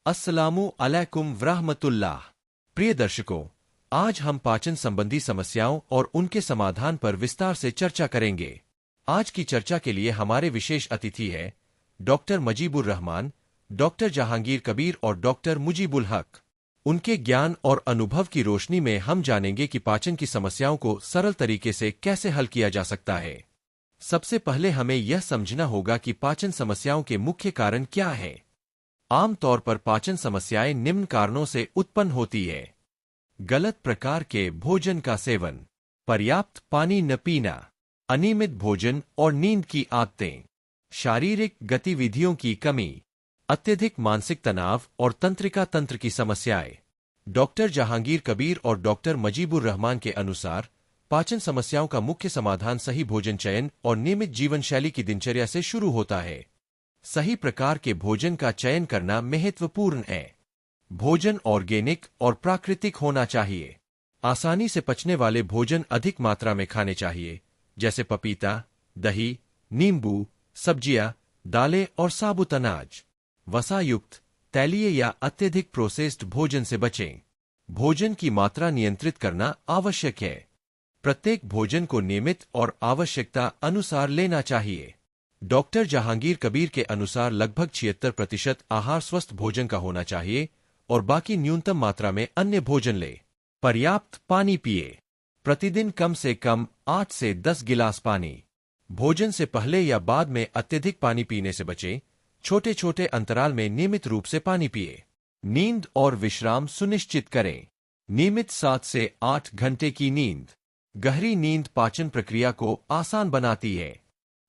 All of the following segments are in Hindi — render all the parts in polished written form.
अस्सलामु अलैकुम वरहमतुल्लाह। प्रिय दर्शकों, आज हम पाचन संबंधी समस्याओं और उनके समाधान पर विस्तार से चर्चा करेंगे। आज की चर्चा के लिए हमारे विशेष अतिथि है डॉक्टर मजीबुर रहमान, डॉक्टर जहांगीर कबीर और डॉक्टर मुजीबुल हक। उनके ज्ञान और अनुभव की रोशनी में हम जानेंगे कि पाचन की समस्याओं को सरल तरीके से कैसे हल किया जा सकता है। सबसे पहले हमें यह समझना होगा कि पाचन समस्याओं के मुख्य कारण क्या हैं। आमतौर पर पाचन समस्याएं निम्न कारणों से उत्पन्न होती है: गलत प्रकार के भोजन का सेवन, पर्याप्त पानी न पीना, अनियमित भोजन और नींद की आदतें, शारीरिक गतिविधियों की कमी, अत्यधिक मानसिक तनाव और तंत्रिका तंत्र की समस्याएं। डॉक्टर जहांगीर कबीर और डॉक्टर मजीबुर रहमान के अनुसार पाचन समस्याओं का मुख्य समाधान सही भोजन चयन और नियमित जीवन शैली की दिनचर्या से शुरू होता है। सही प्रकार के भोजन का चयन करना महत्वपूर्ण है। भोजन ऑर्गेनिक और प्राकृतिक होना चाहिए। आसानी से पचने वाले भोजन अधिक मात्रा में खाने चाहिए, जैसे पपीता, दही, नींबू, सब्जियां, दालें और साबुत अनाज। वसायुक्त, तैलीय या अत्यधिक प्रोसेस्ड भोजन से बचें। भोजन की मात्रा नियंत्रित करना आवश्यक है। प्रत्येक भोजन को नियमित और आवश्यकता अनुसार लेना चाहिए। डॉक्टर जहांगीर कबीर के अनुसार लगभग 76% आहार स्वस्थ भोजन का होना चाहिए और बाकी न्यूनतम मात्रा में अन्य भोजन ले। पर्याप्त पानी पिए। प्रतिदिन कम से कम 8 से 10 गिलास पानी। भोजन से पहले या बाद में अत्यधिक पानी पीने से बचें। छोटे छोटे अंतराल में नियमित रूप से पानी पिए। नींद और विश्राम सुनिश्चित करें। नियमित 7 से 8 घंटे की नींद। गहरी नींद पाचन प्रक्रिया को आसान बनाती है।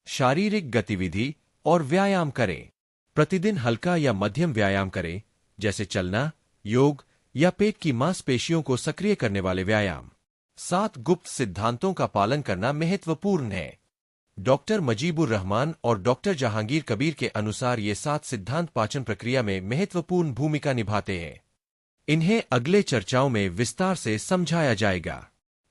शारीरिक गतिविधि और व्यायाम करें। प्रतिदिन हल्का या मध्यम व्यायाम करें, जैसे चलना, योग या पेट की मांसपेशियों को सक्रिय करने वाले व्यायाम। 7 गुप्त सिद्धांतों का पालन करना महत्वपूर्ण है। डॉक्टर मजीबुर रहमान और डॉक्टर जहांगीर कबीर के अनुसार ये 7 सिद्धांत पाचन प्रक्रिया में महत्वपूर्ण भूमिका निभाते हैं। इन्हें अगले चर्चाओं में विस्तार से समझाया जाएगा।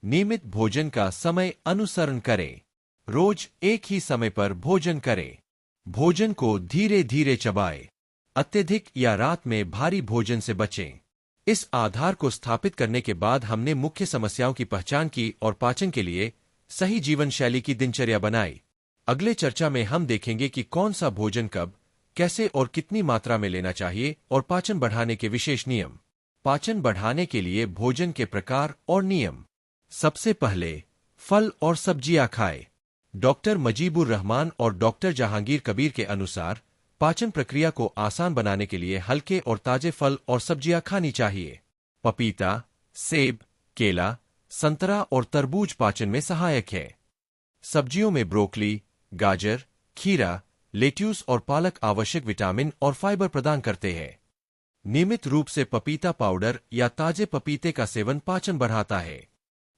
नियमित भोजन का समय अनुसरण करें। रोज एक ही समय पर भोजन करें। भोजन को धीरे धीरे चबाएं। अत्यधिक या रात में भारी भोजन से बचें। इस आधार को स्थापित करने के बाद हमने मुख्य समस्याओं की पहचान की और पाचन के लिए सही जीवन शैली की दिनचर्या बनाई। अगले चर्चा में हम देखेंगे कि कौन सा भोजन कब, कैसे और कितनी मात्रा में लेना चाहिए और पाचन बढ़ाने के विशेष नियम। पाचन बढ़ाने के लिए भोजन के प्रकार और नियम। सबसे पहले, फल और सब्जियां खाएं। डॉक्टर मजीबुर रहमान और डॉक्टर जहांगीर कबीर के अनुसार पाचन प्रक्रिया को आसान बनाने के लिए हल्के और ताजे फल और सब्जियां खानी चाहिए। पपीता, सेब, केला, संतरा और तरबूज पाचन में सहायक है। सब्जियों में ब्रोकली, गाजर, खीरा, लेट्यूस और पालक आवश्यक विटामिन और फाइबर प्रदान करते हैं। नियमित रूप से पपीता पाउडर या ताजे पपीते का सेवन पाचन बढ़ाता है।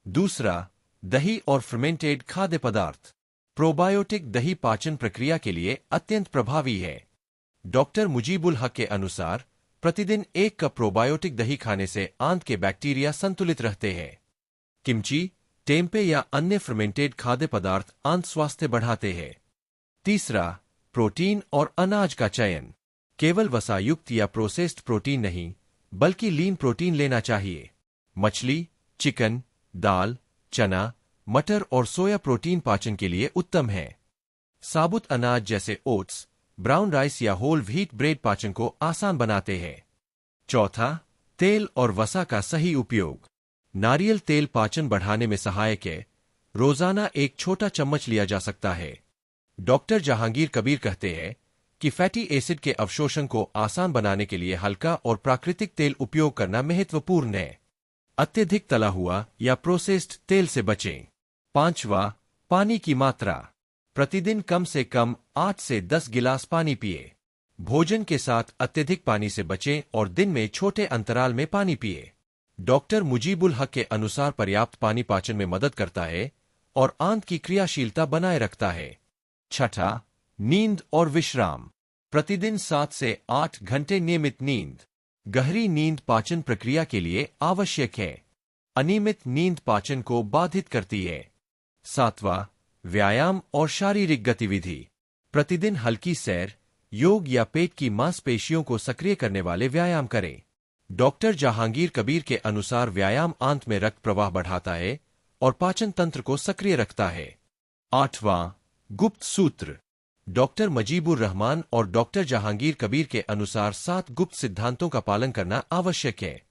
दूसरा, दही और फर्मेंटेड खाद्य पदार्थ। प्रोबायोटिक दही पाचन प्रक्रिया के लिए अत्यंत प्रभावी है। डॉक्टर मुजीबुल हक के अनुसार प्रतिदिन 1 कप प्रोबायोटिक दही खाने से आंत के बैक्टीरिया संतुलित रहते हैं। किमची, टेम्पे या अन्य फर्मेंटेड खाद्य पदार्थ आंत स्वास्थ्य बढ़ाते हैं। तीसरा, प्रोटीन और अनाज का चयन। केवल वसायुक्त या प्रोसेस्ड प्रोटीन नहीं, बल्कि लीन प्रोटीन लेना चाहिए। मछली, चिकन, दाल, चना, मटर और सोया प्रोटीन पाचन के लिए उत्तम है। साबुत अनाज जैसे ओट्स, ब्राउन राइस या होल व्हीट ब्रेड पाचन को आसान बनाते हैं। चौथा, तेल और वसा का सही उपयोग। नारियल तेल पाचन बढ़ाने में सहायक है। रोजाना 1 छोटा चम्मच लिया जा सकता है। डॉक्टर जहांगीर कबीर कहते हैं कि फैटी एसिड के अवशोषण को आसान बनाने के लिए हल्का और प्राकृतिक तेल उपयोग करना महत्वपूर्ण है। अत्यधिक तला हुआ या प्रोसेस्ड तेल से बचें। पांचवा, पानी की मात्रा। प्रतिदिन कम से कम 8 से 10 गिलास पानी पिए। भोजन के साथ अत्यधिक पानी से बचें और दिन में छोटे अंतराल में पानी पिए। डॉक्टर मुजीबुल हक के अनुसार पर्याप्त पानी पाचन में मदद करता है और आंत की क्रियाशीलता बनाए रखता है। छठा, नींद और विश्राम। प्रतिदिन 7 से 8 घंटे नियमित नींद। गहरी नींद पाचन प्रक्रिया के लिए आवश्यक है। अनियमित नींद पाचन को बाधित करती है। 7वां, व्यायाम और शारीरिक गतिविधि। प्रतिदिन हल्की सैर, योग या पेट की मांसपेशियों को सक्रिय करने वाले व्यायाम करें। डॉक्टर जहांगीर कबीर के अनुसार व्यायाम आंत में रक्त प्रवाह बढ़ाता है और पाचन तंत्र को सक्रिय रखता है। 8वां गुप्त सूत्र। डॉक्टर मजीबुर रहमान और डॉक्टर जहांगीर कबीर के अनुसार 7 गुप्त सिद्धांतों का पालन करना आवश्यक है।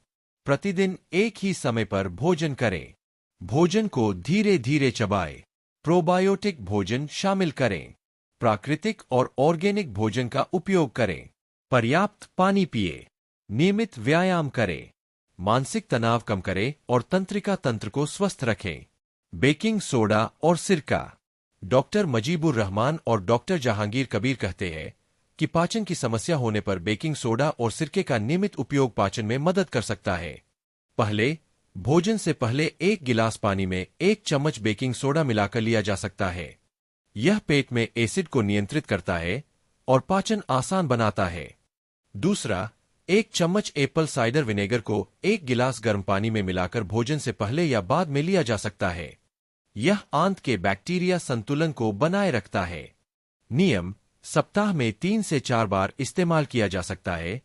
प्रतिदिन एक ही समय पर भोजन करें। भोजन को धीरे धीरे चबाएं। प्रोबायोटिक भोजन शामिल करें। प्राकृतिक और ऑर्गेनिक भोजन का उपयोग करें। पर्याप्त पानी पिए। नियमित व्यायाम करें। मानसिक तनाव कम करें और तंत्रिका तंत्र को स्वस्थ रखें। बेकिंग सोडा और सिरका। डॉक्टर मजीबुर रहमान और डॉक्टर जहांगीर कबीर कहते हैं कि पाचन की समस्या होने पर बेकिंग सोडा और सिरके का नियमित उपयोग पाचन में मदद कर सकता है। पहले भोजन से पहले 1 गिलास पानी में 1 चम्मच बेकिंग सोडा मिलाकर लिया जा सकता है। यह पेट में एसिड को नियंत्रित करता है और पाचन आसान बनाता है। दूसरा, 1 चम्मच एप्पल साइडर विनेगर को 1 गिलास गर्म पानी में मिलाकर भोजन से पहले या बाद में लिया जा सकता है। यह आंत के बैक्टीरिया संतुलन को बनाए रखता है। नियम: सप्ताह में 3 से 4 बार इस्तेमाल किया जा सकता है।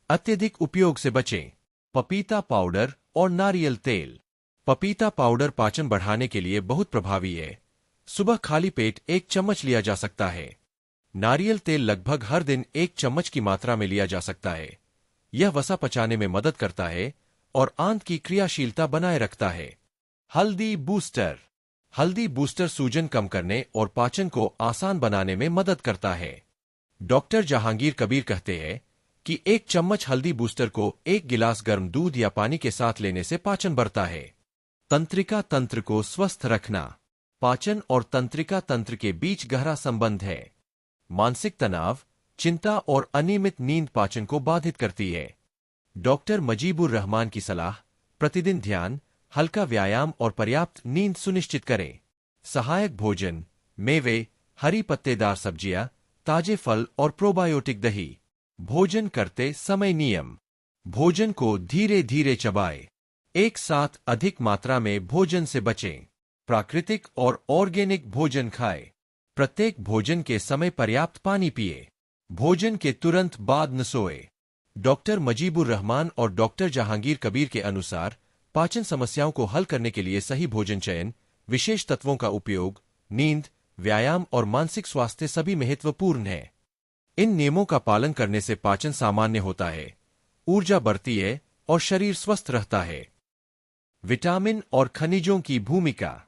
अत्यधिक उपयोग से बचें। पपीता पाउडर और नारियल तेल। पपीता पाउडर पाचन बढ़ाने के लिए बहुत प्रभावी है। सुबह खाली पेट 1 चम्मच लिया जा सकता है। नारियल तेल लगभग हर दिन 1 चम्मच की मात्रा में लिया जा सकता है। यह वसा पचाने में मदद करता है और आंत की क्रियाशीलता बनाए रखता है। हल्दी बूस्टर। हल्दी बूस्टर सूजन कम करने और पाचन को आसान बनाने में मदद करता है। डॉक्टर जहांगीर कबीर कहते हैं कि 1 चम्मच हल्दी बूस्टर को 1 गिलास गर्म दूध या पानी के साथ लेने से पाचन बढ़ता है। तंत्रिका तंत्र को स्वस्थ रखना। पाचन और तंत्रिका तंत्र के बीच गहरा संबंध है। मानसिक तनाव, चिंता और अनियमित नींद पाचन को बाधित करती है। डॉक्टर मजीबुर रहमान की सलाह: प्रतिदिन ध्यान, हल्का व्यायाम और पर्याप्त नींद सुनिश्चित करें। सहायक भोजन: मेवे, हरी पत्तेदार सब्जियां, ताजे फल और प्रोबायोटिक दही। भोजन करते समय नियम: भोजन को धीरे धीरे चबाएं। एक साथ अधिक मात्रा में भोजन से बचें। प्राकृतिक और ऑर्गेनिक भोजन खाएं। प्रत्येक भोजन के समय पर्याप्त पानी पिए। भोजन के तुरंत बाद न सोए। डॉक्टर मजीबुर रहमान और डॉक्टर जहांगीर कबीर के अनुसार पाचन समस्याओं को हल करने के लिए सही भोजन चयन, विशेष तत्वों का उपयोग, नींद, व्यायाम और मानसिक स्वास्थ्य सभी महत्वपूर्ण है। इन नियमों का पालन करने से पाचन सामान्य होता है, ऊर्जा बढ़ती है और शरीर स्वस्थ रहता है। विटामिन और खनिजों की भूमिका।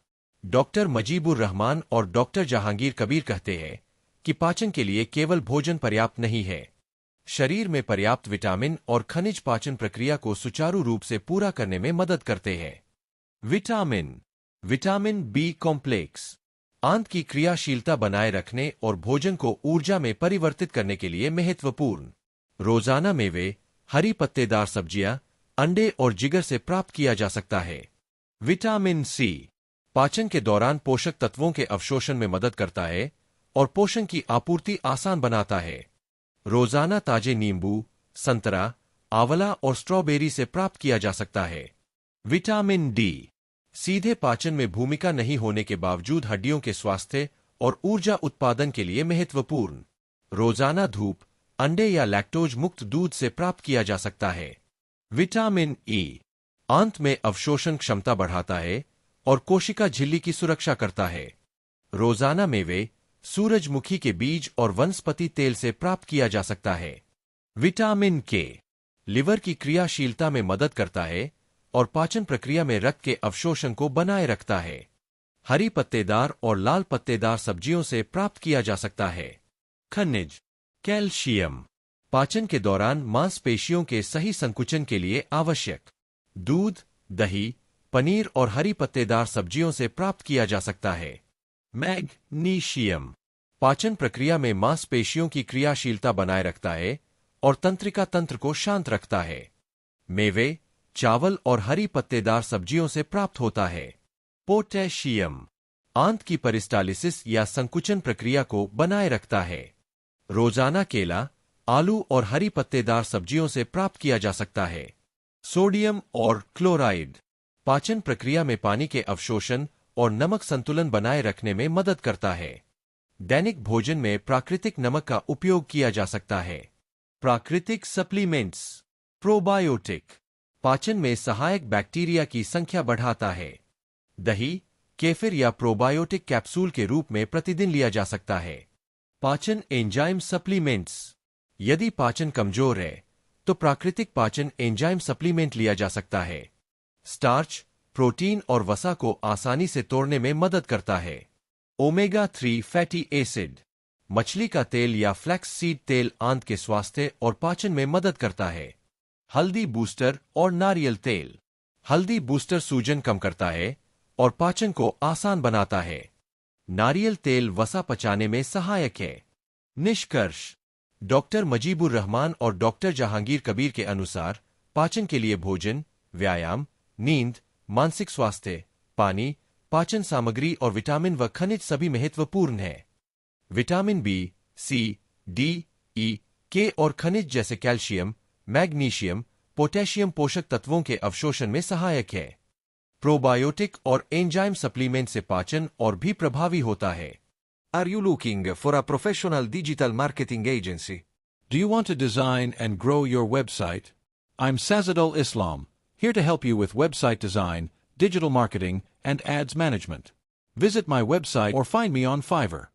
डॉक्टर मजीबुर रहमान और डॉक्टर जहांगीर कबीर कहते हैं कि पाचन के लिए केवल भोजन पर्याप्त नहीं है। शरीर में पर्याप्त विटामिन और खनिज पाचन प्रक्रिया को सुचारू रूप से पूरा करने में मदद करते हैं। विटामिन: विटामिन बी कॉम्प्लेक्स आंत की क्रियाशीलता बनाए रखने और भोजन को ऊर्जा में परिवर्तित करने के लिए महत्वपूर्ण। रोजाना मेवे, हरी पत्तेदार सब्जियां, अंडे और जिगर से प्राप्त किया जा सकता है। विटामिन सी पाचन के दौरान पोषक तत्वों के अवशोषण में मदद करता है और पोषण की आपूर्ति आसान बनाता है। रोजाना ताजे नींबू, संतरा, आंवला और स्ट्रॉबेरी से प्राप्त किया जा सकता है। विटामिन डी सीधे पाचन में भूमिका नहीं होने के बावजूद हड्डियों के स्वास्थ्य और ऊर्जा उत्पादन के लिए महत्वपूर्ण। रोजाना धूप, अंडे या लैक्टोज मुक्त दूध से प्राप्त किया जा सकता है। विटामिन ई आंत में अवशोषण क्षमता बढ़ाता है और कोशिका झिल्ली की सुरक्षा करता है। रोजाना मेवे, सूरजमुखी के बीज और वनस्पति तेल से प्राप्त किया जा सकता है। विटामिन के लिवर की क्रियाशीलता में मदद करता है और पाचन प्रक्रिया में रक्त के अवशोषण को बनाए रखता है। हरी पत्तेदार और लाल पत्तेदार सब्जियों से प्राप्त किया जा सकता है। खनिज: कैल्शियम पाचन के दौरान मांसपेशियों के सही संकुचन के लिए आवश्यक। दूध, दही, पनीर और हरी पत्तेदार सब्जियों से प्राप्त किया जा सकता है। मैग्नीशियम पाचन प्रक्रिया में मांसपेशियों की क्रियाशीलता बनाए रखता है और तंत्रिका तंत्र को शांत रखता है। मेवे, चावल और हरी पत्तेदार सब्जियों से प्राप्त होता है। पोटेशियम आंत की पेरिस्टालिसिस या संकुचन प्रक्रिया को बनाए रखता है। रोजाना केला, आलू और हरी पत्तेदार सब्जियों से प्राप्त किया जा सकता है। सोडियम और क्लोराइड पाचन प्रक्रिया में पानी के अवशोषण और नमक संतुलन बनाए रखने में मदद करता है। दैनिक भोजन में प्राकृतिक नमक का उपयोग किया जा सकता है। प्राकृतिक सप्लीमेंट्स। प्रोबायोटिक पाचन में सहायक बैक्टीरिया की संख्या बढ़ाता है। दही, केफिर या प्रोबायोटिक कैप्सूल के रूप में प्रतिदिन लिया जा सकता है। पाचन एंजाइम सप्लीमेंट्स। यदि पाचन कमजोर है तो प्राकृतिक पाचन एंजाइम सप्लीमेंट लिया जा सकता है। स्टार्च, प्रोटीन और वसा को आसानी से तोड़ने में मदद करता है। Omega 3 fatty acid. मछली का तेल या फ्लैक्स सीड तेल आंत के स्वास्थ्य और पाचन में मदद करता है। हल्दी बूस्टर और नारियल तेल। हल्दी बूस्टर सूजन कम करता है और पाचन को आसान बनाता है। नारियल तेल वसा पचाने में सहायक है। निष्कर्ष। डॉक्टर मजीबुर रहमान और डॉक्टर जहांगीर कबीर के अनुसार पाचन के लिए भोजन, व्यायाम, नींद, मानसिक स्वास्थ्य, पानी, पाचन सामग्री और विटामिन व खनिज सभी महत्वपूर्ण हैं। विटामिन बी, सी, डी, ई, के और खनिज जैसे कैल्शियम, मैग्नीशियम, पोटेशियम पोषक तत्वों के अवशोषण में सहायक है। प्रोबायोटिक और एंजाइम सप्लीमेंट से पाचन और भी प्रभावी होता है। Are you looking for a professional digital marketing agency? Do you want to design and grow your website? I'm Sazadul Islam, here to help you with website design, digital marketing, and ads management. Visit my website or find me on Fiverr.